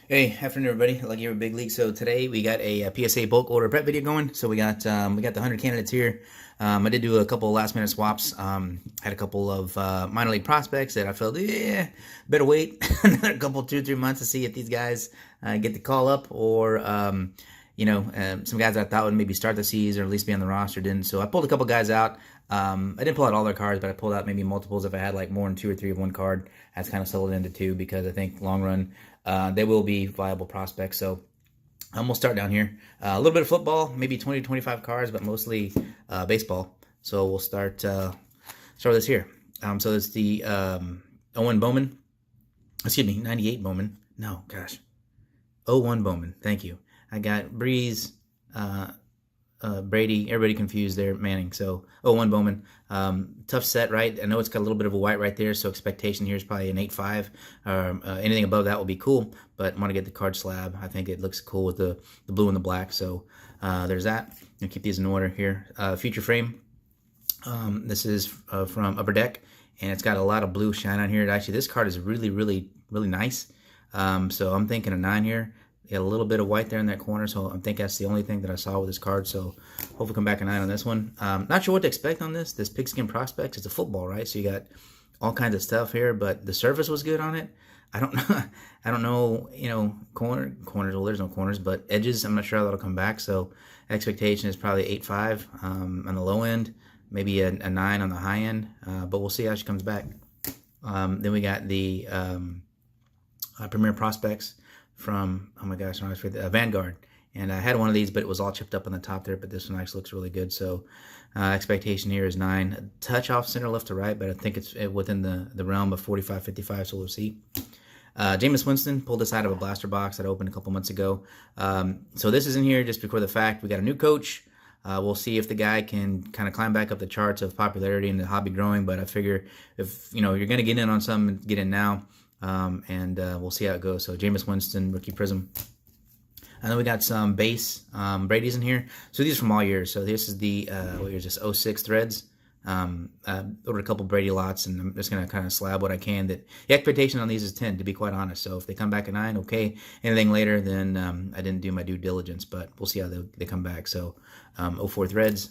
Hey, afternoon, everybody. Lucky you're a big league. So today we got a PSA bulk order prep video going. So we got the 100 candidates here. I did do a couple last minute swaps. Had a couple of minor league prospects that I felt, better wait another couple 2 3 months to see if these guys get the call up, or some guys I thought would maybe start the season or at least be on the roster didn't. So I pulled a couple guys out. I didn't pull out all their cards, but I pulled out maybe multiples if I had like more than 2 or 3 of one card. That's kind of sold it into two because I think long run they will be viable prospects. So we'll start down here. A little bit of football, maybe 20 to 25 cards, but mostly baseball. So we'll start with this here. So it's the 01 Bowman. Excuse me, 98 Bowman. No, gosh. 01 Bowman. Thank you. I got Breeze, Brady, everybody confused there, Manning. So 01 Bowman. Tough set, right? I know it's got a little bit of a white right there, so expectation here is probably an 8.5. Anything above that will be cool, but I want to get the card slab. I think it looks cool with the blue and the black. So there's that. I'll keep these in order here. Feature frame. This is from Upper Deck, and it's got a lot of blue shine on here. Actually, this card is really, really, really nice. So I'm thinking a 9 here. Got a little bit of white there in that corner, so I think that's the only thing that I saw with this card. So hopefully come back a 9 on this one. Not sure what to expect on this. This Pigskin Prospects, it's a football, right? So you got all kinds of stuff here, but the surface was good on it. I don't know. I don't know. Corners. Well, there's no corners, but edges. I'm not sure how that'll come back. So expectation is probably 8.5 on the low end, maybe a 9 on the high end. But we'll see how she comes back. Then we got the Premier Prospects from, oh my gosh, I always forget, Vanguard. And I had one of these, but it was all chipped up on the top there, but this one actually looks really good. So expectation here is 9. A touch off center left to right, but I think it's within the realm of 45, 55, so we'll see. Jameis Winston pulled this out of a blaster box that I opened a couple months ago. So this is in here just before the fact. We got a new coach. We'll see if the guy can kind of climb back up the charts of popularity and the hobby growing, but I figure if you're going to get in on something, get in now. We'll see how it goes. So Jameis Winston, rookie prism. And then we got some base Brady's in here. So these are from all years. So this is the what year is this? 06 threads. Ordered a couple Brady lots, and I'm just gonna kind of slab what I can. That the expectation on these is 10, to be quite honest. So if they come back at 9, okay. Anything later, then I didn't do my due diligence, but we'll see how they come back. So 04 threads.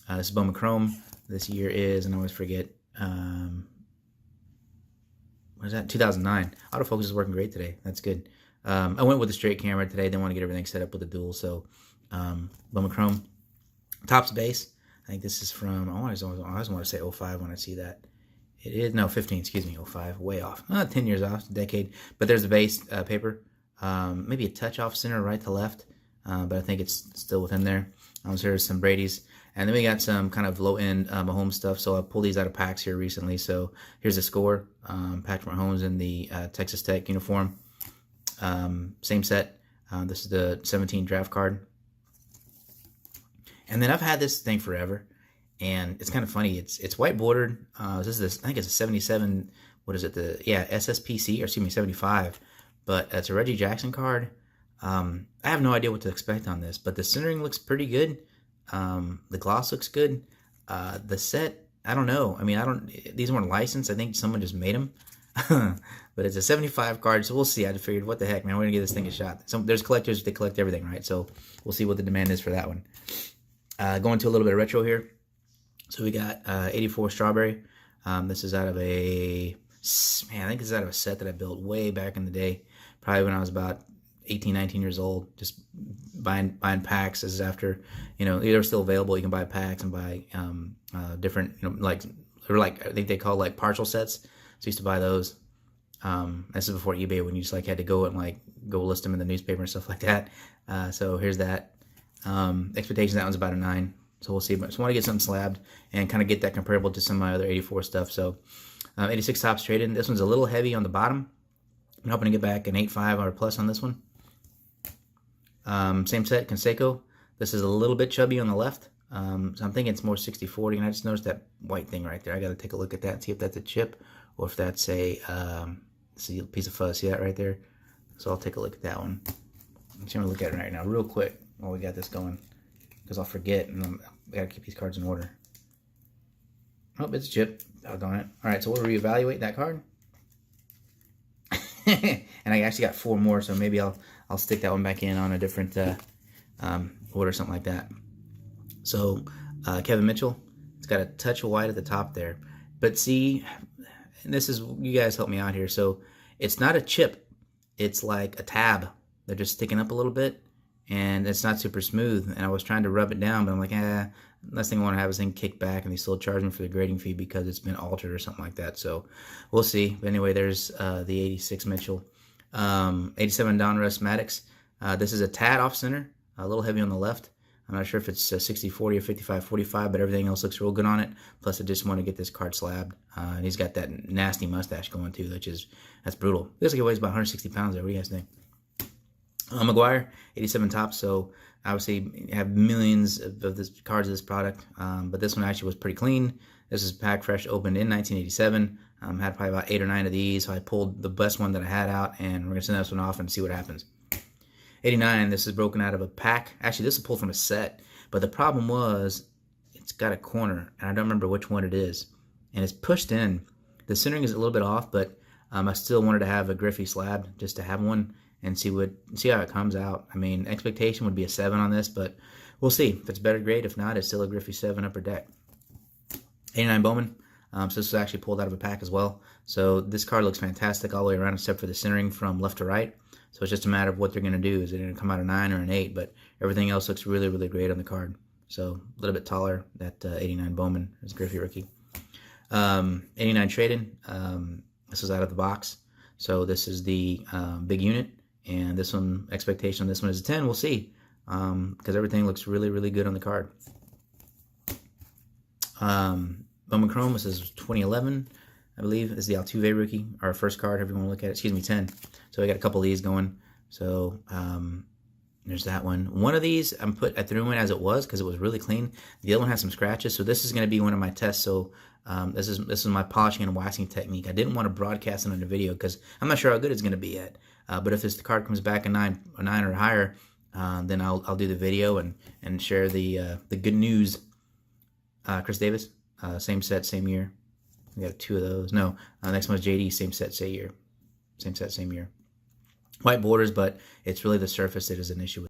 This is Bowman Chrome. This year is, and I always forget. What is that? 2009. Autofocus is working great today. That's good. I went with the straight camera today. Didn't want to get everything set up with the dual. So, Bowman Chrome. Topps base. I think this is from, I always want to say 05 when I see that. It is, no, 15, excuse me, 05. Way off. 10 years off, a decade. But there's the base paper. Maybe a touch off center right to left. But I think it's still within there. So there's some Brady's. And then we got some kind of low-end Mahomes stuff. So I pulled these out of packs here recently. So here's the score. Patrick Mahomes in the Texas Tech uniform. Same set. This is the 17 draft card. And then I've had this thing forever. And it's kind of funny. It's white bordered. This is I think it's a 77. What is it? SSPC, or excuse me, 75. But it's a Reggie Jackson card. I have no idea what to expect on this. But the centering looks pretty good. The gloss looks good. The set, I don't know. I mean, these weren't licensed. I think someone just made them. But it's a 75 card, so we'll see. I just figured, what the heck, man, we're going to give this thing a shot. There's collectors, they collect everything, right? So we'll see what the demand is for that one. Going to a little bit of retro here. So we got 84 Strawberry. This is out of I think this is out of a set that I built way back in the day. Probably when I was about 18, 19 years old, just buying packs. This is after, they're still available. You can buy packs and buy different, I think they call like partial sets. So I used to buy those. This is before eBay, when you just had to go and go list them in the newspaper and stuff like that. So here's that. Expectation, that one's about a 9. So we'll see. But just want to get something slabbed and kind of get that comparable to some of my other 84 stuff. So 86 Topps traded. This one's a little heavy on the bottom. I'm hoping to get back an 8.5 or plus on this one. Same set, Canseco. This is a little bit chubby on the left. So I'm thinking it's more 60-40, and I just noticed that white thing right there. I got to take a look at that and see if that's a chip or if that's a piece of fuzz. See that right there? So I'll take a look at that one. I'm just going to look at it right now real quick while we got this going, because I'll forget, and I got to keep these cards in order. Oh, it's a chip. Doggone it. All right, so we'll reevaluate that card. and I actually got 4 more, so maybe I'll stick that one back in on a different order, something like that. So Kevin Mitchell, it's got a touch of white at the top there, but see, and this is, you guys help me out here. So it's not a chip, it's like a tab. They're just sticking up a little bit, and it's not super smooth. And I was trying to rub it down, but I'm like, last thing I want to have is thing kick back, and they still charge me for the grading fee because it's been altered or something like that. So we'll see. But anyway, there's the 86 Mitchell, 87 Donruss Maddox. This is a tad off center, a little heavy on the left. I'm not sure if it's 60-40 or 55-45, but everything else looks real good on it. Plus, I just want to get this card slabbed. And he's got that nasty mustache going too, that's brutal. Looks like he weighs about 160 pounds there. What do you guys think? McGuire, 87 Topps. So obviously have millions of this cards of this product, but this one actually was pretty clean. This is pack fresh, opened in 1987. Had probably about 8 or 9 of these, so I pulled the best one that I had out, and we're gonna send this one off and see what happens. 89, this is broken out of a pack. Actually, this is pulled from a set, but the problem was it's got a corner, and I don't remember which one it is, and it's pushed in. The centering is a little bit off, but I still wanted to have a Griffey slab just to have one and see how it comes out. I mean, expectation would be a 7 on this, but we'll see. If it's better grade, if not, it's still a Griffey 7 upper deck. 89 Bowman. So this is actually pulled out of a pack as well. So this card looks fantastic all the way around except for the centering from left to right. So it's just a matter of what they're going to do. Is it going to come out a 9 or an 8? But everything else looks really, really great on the card. So a little bit taller. That 89 Bowman is Griffey rookie. 89 Traded. This is out of the box. So this is the big unit. And this one, expectation on this one is a 10. We'll see. Because everything looks really, really good on the card. Bowman Chrome, this is 2011, I believe. This is the Altuve rookie, our first card, however you want to look at it. Excuse me, 10. So we got a couple of these going. So there's that one. One of these I threw in as it was because it was really clean. The other one has some scratches. So this is going to be one of my tests. So this is my polishing and waxing technique. I didn't want to broadcast it on the video because I'm not sure how good it's going to be yet. But if this card comes back a 9 or higher, then I'll do the video and share the good news. Chris Davis, same set, same year. We got 2 of those. No, next one was JD, same set, same year. Same set, same year. White borders, but it's really the surface that is an issue with.